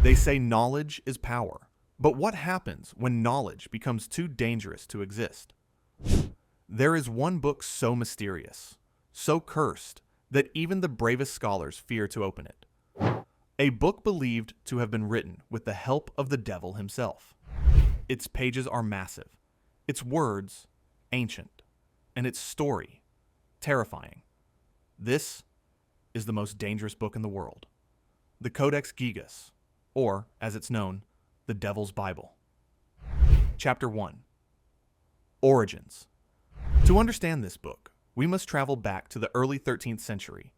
They say knowledge is power, but what happens when knowledge becomes too dangerous to exist? There is one book so mysterious, so cursed, that even the bravest scholars fear to open it. A book believed to have been written with the help of the devil himself. Its pages are massive, its words ancient, and its story terrifying. This is the most dangerous book in the world, the Codex Gigas, or, as it's known, the Devil's Bible. Chapter 1. Origins. To understand this book, we must travel back to the early 13th century,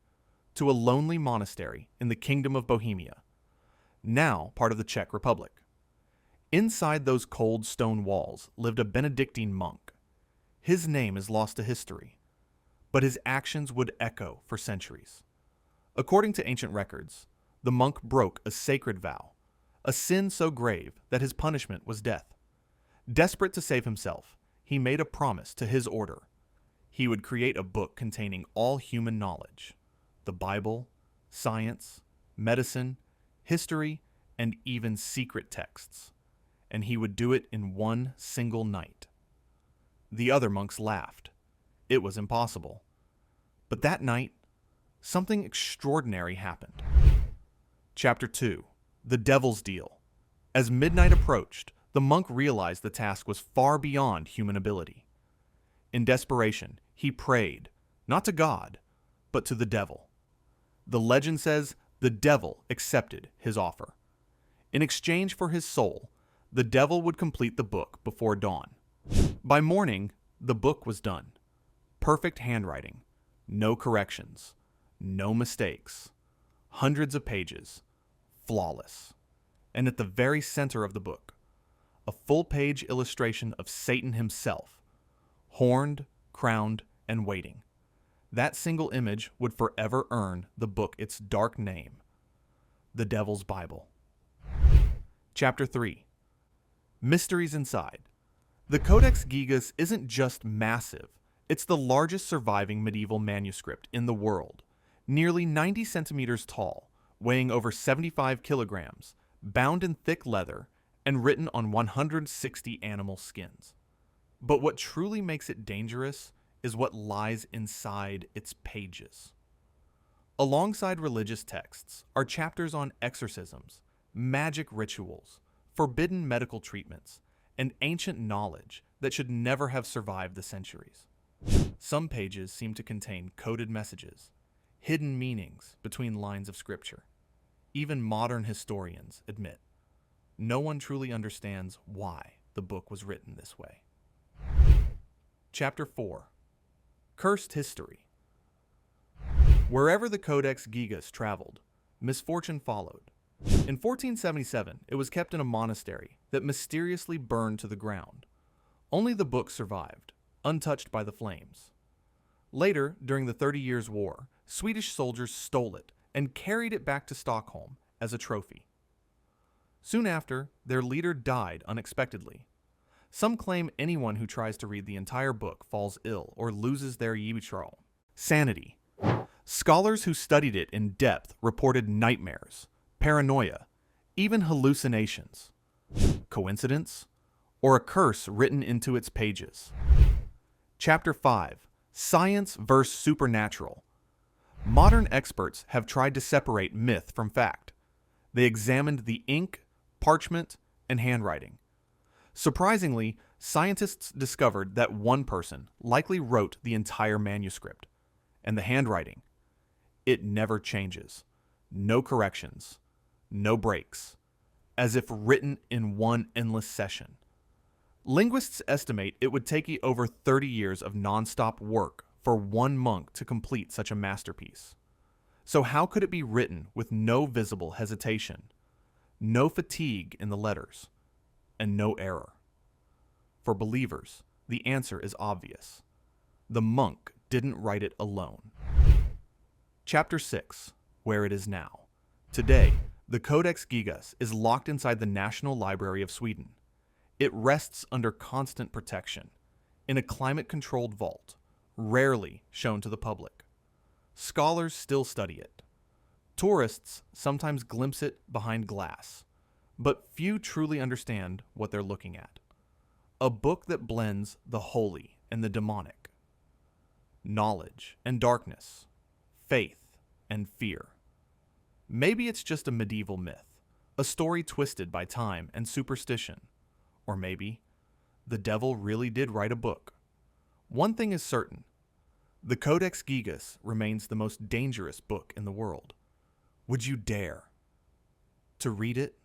to a lonely monastery in the Kingdom of Bohemia, now part of the Czech Republic. Inside those cold stone walls lived a Benedictine monk. His name is lost to history, but his actions would echo for centuries. According to ancient records, the monk broke a sacred vow, a sin so grave that his punishment was death. Desperate to save himself, he made a promise to his order. He would create a book containing all human knowledge, the Bible, science, medicine, history, and even secret texts, and he would do it in one single night. The other monks laughed. It was impossible. But that night, something extraordinary happened. Chapter 2. The Devil's Deal. As midnight approached, the monk realized the task was far beyond human ability. In desperation, he prayed, not to God, but to the devil. The legend says the devil accepted his offer. In exchange for his soul, the devil would complete the book before dawn. By morning, the book was done. Perfect handwriting, no corrections, no mistakes, hundreds of pages, flawless. And at the very center of the book, a full-page illustration of Satan himself, horned, crowned, and waiting. That single image would forever earn the book its dark name, the Devil's Bible. Chapter 3. Mysteries Inside. The Codex Gigas isn't just massive, it's the largest surviving medieval manuscript in the world, nearly 90 centimeters tall, weighing over 75 kilograms, bound in thick leather, and written on 160 animal skins. But what truly makes it dangerous is what lies inside its pages. Alongside religious texts are chapters on exorcisms, magic rituals, forbidden medical treatments, and ancient knowledge that should never have survived the centuries. Some pages seem to contain coded messages, hidden meanings between lines of scripture. Even modern historians admit no one truly understands why the book was written this way. Chapter 4. Cursed History. Wherever the Codex Gigas traveled, misfortune followed. In 1477, it was kept in a monastery that mysteriously burned to the ground. Only the book survived, untouched by the flames. Later, during the 30 Years' War, Swedish soldiers stole it and carried it back to Stockholm as a trophy. Soon after, their leader died unexpectedly. Some claim anyone who tries to read the entire book falls ill or loses their sanity. Scholars who studied it in depth reported nightmares, paranoia, even hallucinations. Coincidence? Or a curse written into its pages? Chapter 5. Science vs. Supernatural. Modern experts have tried to separate myth from fact. They examined the ink, parchment, and handwriting. Surprisingly, scientists discovered that one person likely wrote the entire manuscript. And the handwriting, it never changes. No corrections, no breaks, as if written in one endless session. Linguists estimate it would take over 30 years of nonstop work for one monk to complete such a masterpiece. So how could it be written with no visible hesitation, no fatigue in the letters, and no error? For believers, the answer is obvious. The monk didn't write it alone. Chapter 6. Where it is now. Today, the Codex Gigas is locked inside the National Library of Sweden. It rests under constant protection, in a climate-controlled vault, rarely shown to the public. Scholars still study it. Tourists sometimes glimpse it behind glass, but few truly understand what they're looking at. A book that blends the holy and the demonic, knowledge and darkness, faith and fear. Maybe it's just a medieval myth, a story twisted by time and superstition. Or maybe the devil really did write a book. One thing is certain: the Codex Gigas remains the most dangerous book in the world. Would you dare to read it